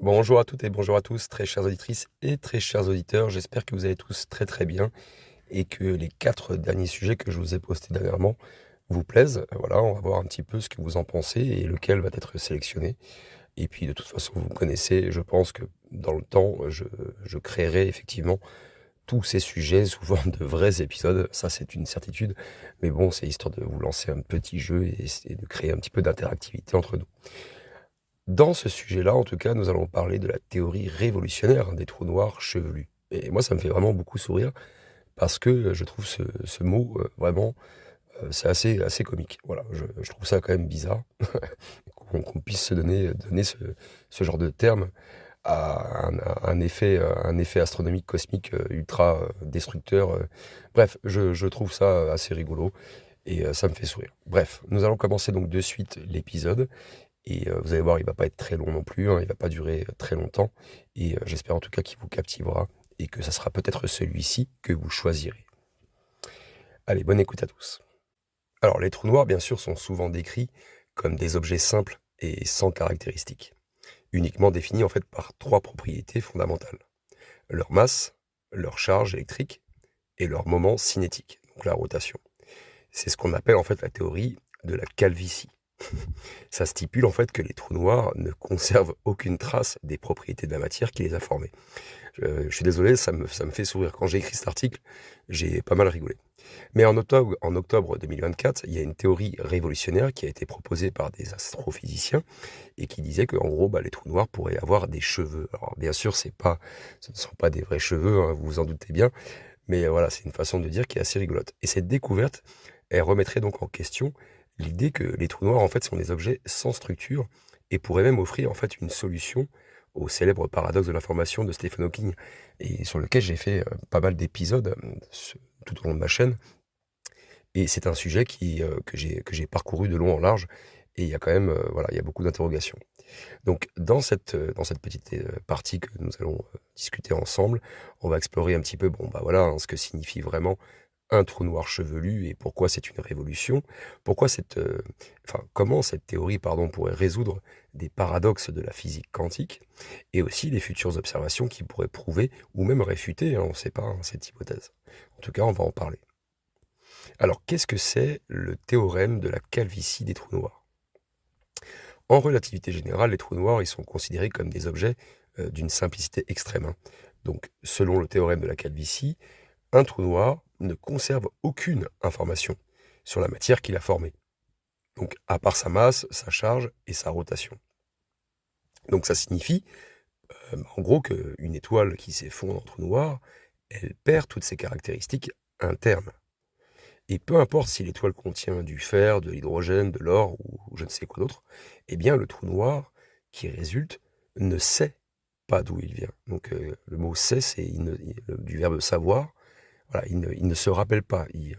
Bonjour à toutes et bonjour à tous, très chères auditrices et très chers auditeurs. J'espère que vous allez tous très très bien et que les 4 derniers sujets que je vous ai postés dernièrement vous plaisent. Voilà, on va voir un petit peu ce que vous en pensez et lequel va être sélectionné. Et puis de toute façon, vous me connaissez, je pense que dans le temps, je créerai effectivement tous ces sujets sous forme de vrais épisodes. Ça, c'est une certitude. Mais bon, c'est histoire de vous lancer un petit jeu et de créer un petit peu d'interactivité entre nous. Dans ce sujet-là, en tout cas, nous allons parler de la théorie révolutionnaire des trous noirs chevelus. Et moi, ça me fait vraiment beaucoup sourire parce que je trouve ce mot vraiment, c'est assez comique. Voilà, je trouve ça quand même bizarre qu'on puisse se donner ce genre de terme à un effet astronomique cosmique ultra destructeur. Bref, je trouve ça assez rigolo et ça me fait sourire. Bref, nous allons commencer donc de suite l'épisode. Et vous allez voir, il va pas être très long non plus, hein, il va pas durer très longtemps et j'espère en tout cas qu'il vous captivera et que ça sera peut-être celui-ci que vous choisirez. Allez, bonne écoute à tous. Alors les trous noirs, bien sûr, sont souvent décrits comme des objets simples et sans caractéristiques, uniquement définis en fait par 3 propriétés fondamentales: leur masse, leur charge électrique et leur moment cinétique, donc la rotation. C'est ce qu'on appelle en fait la théorie de la calvitie. Ça stipule en fait que les trous noirs ne conservent aucune trace des propriétés de la matière qui les a formés. Je suis désolé, ça me fait sourire. Quand j'ai écrit cet article, j'ai pas mal rigolé. Mais en octobre 2024, il y a une théorie révolutionnaire qui a été proposée par des astrophysiciens et qui disait que, en gros, les trous noirs pourraient avoir des cheveux. Alors, bien sûr, ce ne sont pas des vrais cheveux, hein, vous vous en doutez bien, mais voilà, c'est une façon de dire qui est assez rigolote. Et cette découverte, elle remettrait donc en question l'idée que les trous noirs, en fait, sont des objets sans structure et pourraient même offrir, en fait, une solution au célèbre paradoxe de l'information de Stephen Hawking et sur lequel j'ai fait pas mal d'épisodes tout au long de ma chaîne. Et c'est un sujet que j'ai parcouru de long en large et il y a quand même, voilà, il y a beaucoup d'interrogations. Donc dans cette petite partie que nous allons discuter ensemble, on va explorer un petit peu, bon, voilà, hein, ce que signifie vraiment un trou noir chevelu et pourquoi c'est une révolution, pourquoi comment cette théorie, pardon, pourrait résoudre des paradoxes de la physique quantique, et aussi les futures observations qui pourraient prouver ou même réfuter, hein, on ne sait pas, hein, cette hypothèse. En tout cas, on va en parler. Alors, qu'est-ce que c'est le théorème de la calvitie des trous noirs? En relativité générale, les trous noirs, ils sont considérés comme des objets d'une simplicité extrême, hein. Donc, selon le théorème de la calvitie, un trou noir ne conserve aucune information sur la matière qu'il a formée. Donc, à part sa masse, sa charge et sa rotation. Donc, ça signifie, en gros, qu'une étoile qui s'effondre en trou noir, elle perd toutes ses caractéristiques internes. Et peu importe si l'étoile contient du fer, de l'hydrogène, de l'or ou je ne sais quoi d'autre, eh bien, le trou noir qui résulte ne sait pas d'où il vient. Donc, le mot sait, c'est du verbe savoir. Voilà, il ne se rappelle pas, il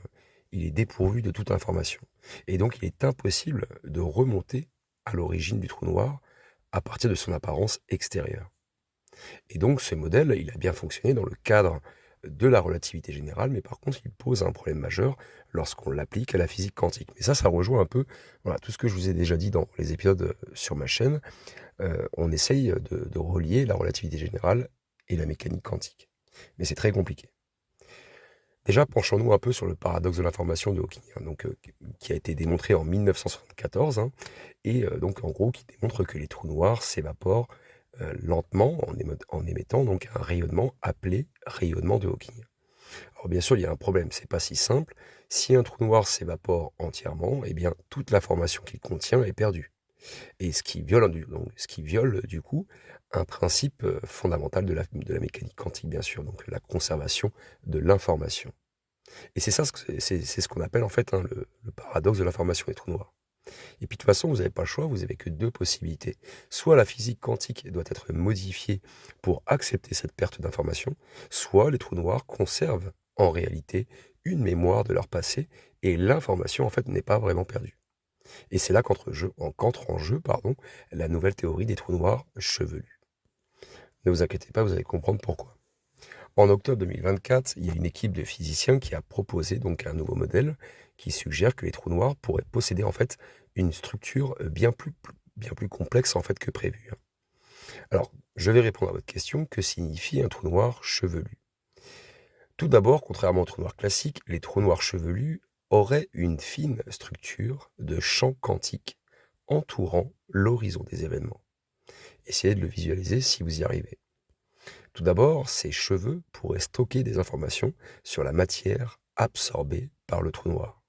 est dépourvu de toute information. Et donc il est impossible de remonter à l'origine du trou noir à partir de son apparence extérieure. Et donc ce modèle, il a bien fonctionné dans le cadre de la relativité générale, mais par contre il pose un problème majeur lorsqu'on l'applique à la physique quantique. Mais ça rejoint un peu, voilà, tout ce que je vous ai déjà dit dans les épisodes sur ma chaîne. On essaye de relier la relativité générale et la mécanique quantique. Mais c'est très compliqué. Déjà, penchons-nous un peu sur le paradoxe de l'information de Hawking, hein, donc, qui a été démontré en 1974, hein, et donc en gros qui démontre que les trous noirs s'évaporent lentement en émettant donc un rayonnement appelé rayonnement de Hawking. Alors bien sûr, il y a un problème, c'est pas si simple. Si un trou noir s'évapore entièrement, eh bien toute l'information qu'il contient est perdue. Et ce qui viole du coup un principe fondamental de la mécanique quantique, bien sûr, donc la conservation de l'information. Et c'est ça, c'est ce qu'on appelle en fait, hein, le paradoxe de l'information des trous noirs. Et puis de toute façon, vous n'avez pas le choix, vous n'avez que deux possibilités. Soit la physique quantique doit être modifiée pour accepter cette perte d'information, soit les trous noirs conservent en réalité une mémoire de leur passé et l'information en fait n'est pas vraiment perdue. Et c'est là qu'entre en jeu, pardon, la nouvelle théorie des trous noirs chevelus. Ne vous inquiétez pas, vous allez comprendre pourquoi. En octobre 2024, il y a une équipe de physiciens qui a proposé donc un nouveau modèle qui suggère que les trous noirs pourraient posséder en fait une structure bien plus complexe en fait que prévu, hein. Alors, je vais répondre à votre question, que signifie un trou noir chevelu? Tout d'abord, contrairement aux trous noirs classiques, les trous noirs chevelus auraient une fine structure de champ quantique entourant l'horizon des événements. Essayez de le visualiser si vous y arrivez. Tout d'abord, ces cheveux pourraient stocker des informations sur la matière absorbée par le trou noir.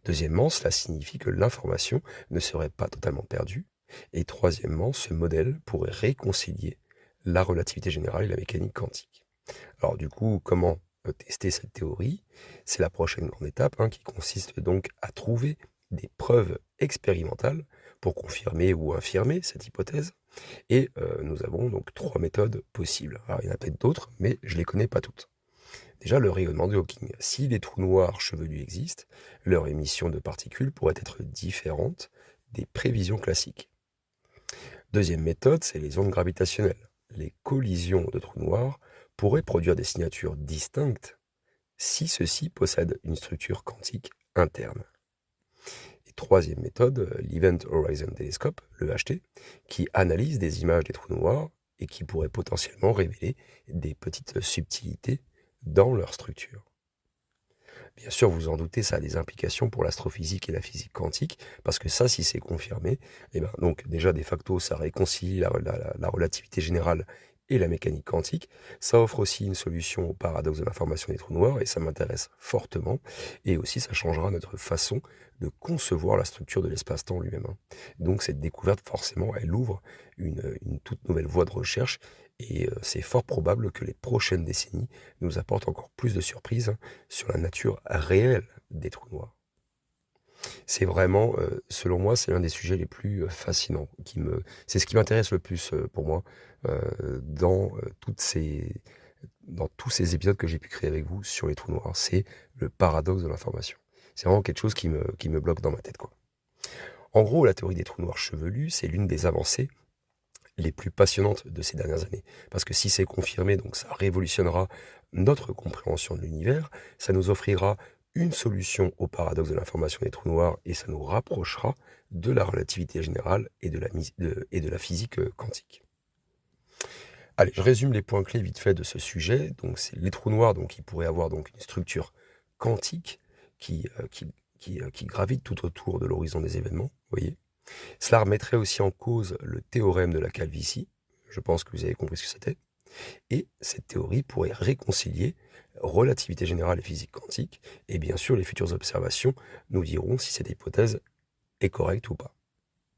Deuxièmement, cela signifie que l'information ne serait pas totalement perdue. Et troisièmement, ce modèle pourrait réconcilier la relativité générale et la mécanique quantique. Alors du coup, comment tester cette théorie? C'est la prochaine grande étape, qui consiste donc à trouver des preuves expérimentales pour confirmer ou infirmer cette hypothèse. Et nous avons donc 3 méthodes possibles. Alors il y en a peut-être d'autres, mais je ne les connais pas toutes. Déjà, le rayonnement de Hawking. Si les trous noirs chevelus existent, leur émission de particules pourrait être différente des prévisions classiques. Deuxième méthode, c'est les ondes gravitationnelles. Les collisions de trous noirs pourraient produire des signatures distinctes si ceux-ci possèdent une structure quantique interne. Et troisième méthode, l'Event Horizon Telescope, le l'EHT, qui analyse des images des trous noirs et qui pourrait potentiellement révéler des petites subtilités dans leur structure. Bien sûr, vous en doutez, ça a des implications pour l'astrophysique et la physique quantique, parce que ça, si c'est confirmé, donc déjà de facto, ça réconcilie la relativité générale et la mécanique quantique. Ça offre aussi une solution au paradoxe de l'information des trous noirs, et ça m'intéresse fortement. Et aussi, ça changera notre façon de concevoir la structure de l'espace-temps lui-même. Donc cette découverte, forcément, elle ouvre une toute nouvelle voie de recherche, et c'est fort probable que les prochaines décennies nous apportent encore plus de surprises sur la nature réelle des trous noirs. C'est vraiment, selon moi, c'est l'un des sujets les plus fascinants. C'est ce qui m'intéresse le plus pour moi dans tous ces épisodes que j'ai pu créer avec vous sur les trous noirs. C'est le paradoxe de l'information. C'est vraiment quelque chose qui me bloque dans ma tête, quoi. En gros, la théorie des trous noirs chevelus, c'est l'une des avancées les plus passionnantes de ces dernières années. Parce que si c'est confirmé, donc ça révolutionnera notre compréhension de l'univers, ça nous offrira une solution au paradoxe de l'information des trous noirs et ça nous rapprochera de la relativité générale et de la physique quantique. Allez, je résume les points clés vite fait de ce sujet. Donc, c'est les trous noirs, donc ils pourraient avoir donc une structure quantique qui gravite tout autour de l'horizon des événements, vous voyez. Cela remettrait aussi en cause le théorème de la calvitie. Je pense que vous avez compris ce que c'était. Et cette théorie pourrait réconcilier relativité générale et physique quantique. Et bien sûr, les futures observations nous diront si cette hypothèse est correcte ou pas.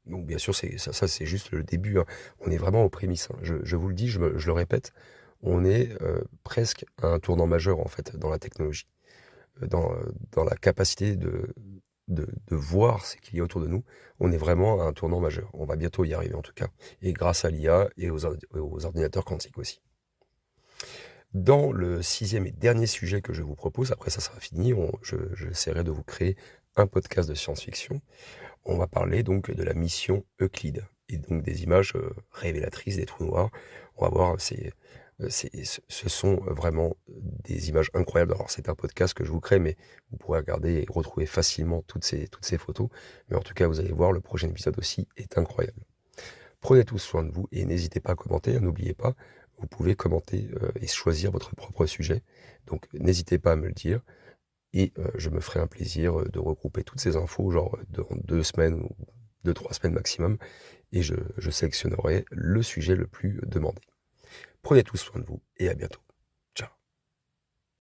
Donc bien sûr, ça c'est juste le début. On est vraiment aux prémices. Je vous le dis, je le répète, on est presque à un tournant majeur en fait dans la technologie, dans la capacité de voir ce qu'il y a autour de nous. On est vraiment à un tournant majeur. On va bientôt y arriver en tout cas. Et grâce à l'IA et aux ordinateurs quantiques aussi. Dans le 6e et dernier sujet que je vous propose, après ça sera fini, j'essaierai de vous créer un podcast de science-fiction. On va parler donc de la mission Euclide et donc des images révélatrices des trous noirs. On va voir, ce sont vraiment des images incroyables. Alors c'est un podcast que je vous crée, mais vous pourrez regarder et retrouver facilement toutes ces photos. Mais en tout cas, vous allez voir, le prochain épisode aussi est incroyable. Prenez tous soin de vous et n'hésitez pas à commenter. N'oubliez pas, vous pouvez commenter et choisir votre propre sujet. Donc n'hésitez pas à me le dire. Et je me ferai un plaisir de regrouper toutes ces infos, genre dans 2 semaines ou 2-3 semaines maximum. Et je sélectionnerai le sujet le plus demandé. Prenez tous soin de vous et à bientôt.